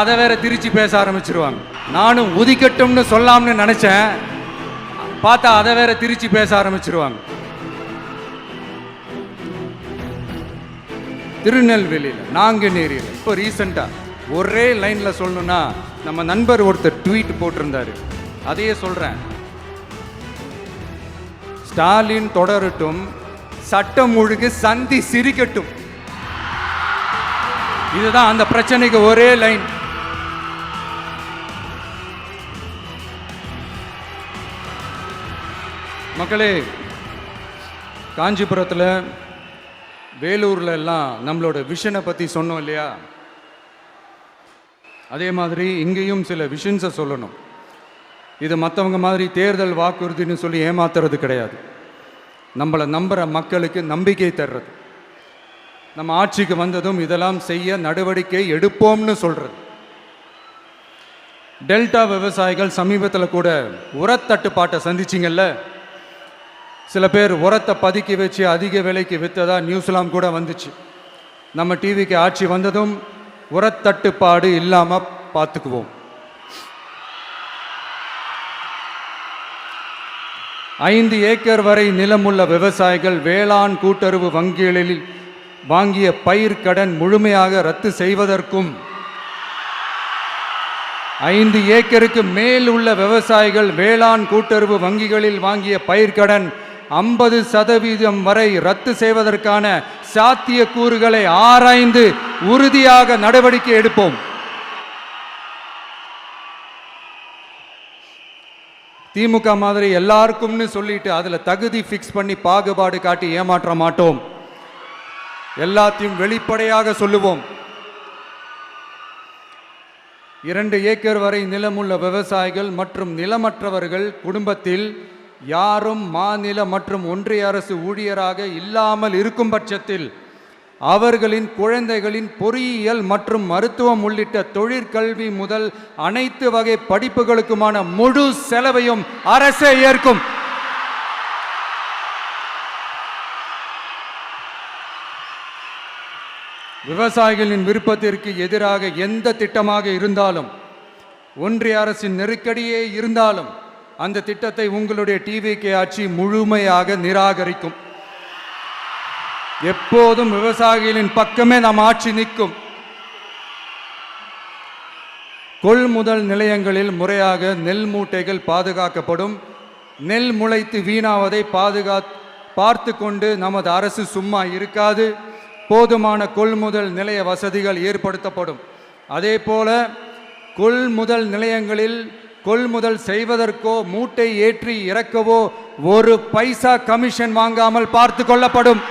அதை வேற திருச்சி பேச ஆரம்பிச்சிருவாங்க. நானும் உதிக்கட்டும்னு சொல்லாம்னு நினைச்சேன், பார்த்தா அதை வேற திருச்சி பேச ஆரம்பிச்சிருவாங்க. திருநெல்வேலியில் நாங்குநேரியில் இப்போ ரீசெண்டாக ஒரே லைனில் சொல்லணும்னா நம்ம நண்பர் ஒருத்தர் ட்வீட் போட்டிருந்தாரு. அதையே சொல்கிறேன். ஸ்டாலின் தொடரட்டும், சட்டம் ஒழுங்கு சந்தி சிரிக்கட்டும். இதுதான் அந்த பிரச்சனைக்கு ஒரே லைன். மக்களே, காஞ்சிபுரத்தில் வேலூரில் எல்லாம் நம்மளோட விஷனை பற்றி சொன்னோம் இல்லையா? அதே மாதிரி இங்கேயும் சில விஷன்ஸை சொல்லணும். இது மற்றவங்க மாதிரி தேர்தல் வாக்குறுதின்னு சொல்லி ஏமாத்துறது கிடையாது. நம்மளை நம்புகிற மக்களுக்கு நம்பிக்கை தர்றது. நம்ம ஆட்சிக்கு வந்ததும் இதெல்லாம் செய்ய நடவடிக்கை எடுப்போம்னு சொல்கிறது. டெல்டா விவசாயிகள் சமீபத்தில் கூட உரத்தட்டுப்பாட்டை சந்திச்சிங்கல்ல. சில பேர் உரத்தை பதுக்கி வச்சு அதிக விலைக்கு விற்றதா நியூஸ்லாம் கூட வந்துச்சு. நம்ம டிவிக்கு ஆட்சி வந்ததும் உரத்தட்டுப்பாடு இல்லாமல் பார்த்துக்குவோம். 5 ஏக்கர் வரை நிலமுள்ள விவசாயிகள் வேளாண் கூட்டுறவு வங்கிகளில் வாங்கிய பயிர் கடன் முழுமையாக ரத்து செய்வதற்கும், 5 ஏக்கருக்கு மேல் உள்ள விவசாயிகள் வேளாண் கூட்டுறவு வங்கிகளில் வாங்கிய பயிர்க்கடன் 50% வரை ரத்து செய்வதற்கான சாத்திய கூறுகளை ஆராய்ந்து உறுதியாக நடவடிக்கை எடுப்போம். திமுக மாதிரி எல்லாருக்கும்னு சொல்லிட்டு அதில் தகுதி ஃபிக்ஸ் பண்ணி பாகுபாடு காட்டி ஏமாற்ற மாட்டோம். எல்லாத்தையும் வெளிப்படையாக சொல்லுவோம். 2 ஏக்கர் வரை நிலமுள்ள விவசாயிகள் மற்றும் நிலமற்றவர்கள் குடும்பத்தில் யாரும் மாநில மற்றும் ஒன்றிய அரசு ஊழியராக இல்லாமல் இருக்கும் பட்சத்தில் அவர்களின் குழந்தைகளின் பொறியியல் மற்றும் மருத்துவம் உள்ளிட்ட தொழிற்கல்வி முதல் அனைத்து வகை படிப்புகளுக்குமான முழு செலவையும் அரசே ஏற்கும். விவசாயிகளின் விருப்பத்திற்கு எதிராக எந்த திட்டமாக இருந்தாலும், ஒன்றிய அரசின் நெருக்கடியே இருந்தாலும் அந்த திட்டத்தை உங்களுடைய டிவிகே ஆட்சி முழுமையாக நிராகரிக்கும். எப்போதும் விவசாயிகளின் பக்கமே நம் ஆட்சி நிற்கும். கொள்முதல் நிலையங்களில் முறையாக நெல் மூட்டைகள் பாதுகாக்கப்படும். நெல் முளைத்து வீணாவதை பார்த்து கொண்டு நமது அரசு சும்மா இருக்காது. போதுமான கொள்முதல் நிலைய வசதிகள் ஏற்படுத்தப்படும். அதே போல கொள்முதல் நிலையங்களில் கொள்முதல் செய்வதற்கோ மூட்டை ஏற்றி இறக்கவோ 1 பைசா கமிஷன் வாங்காமல் பார்த்து கொள்ளப்படும்.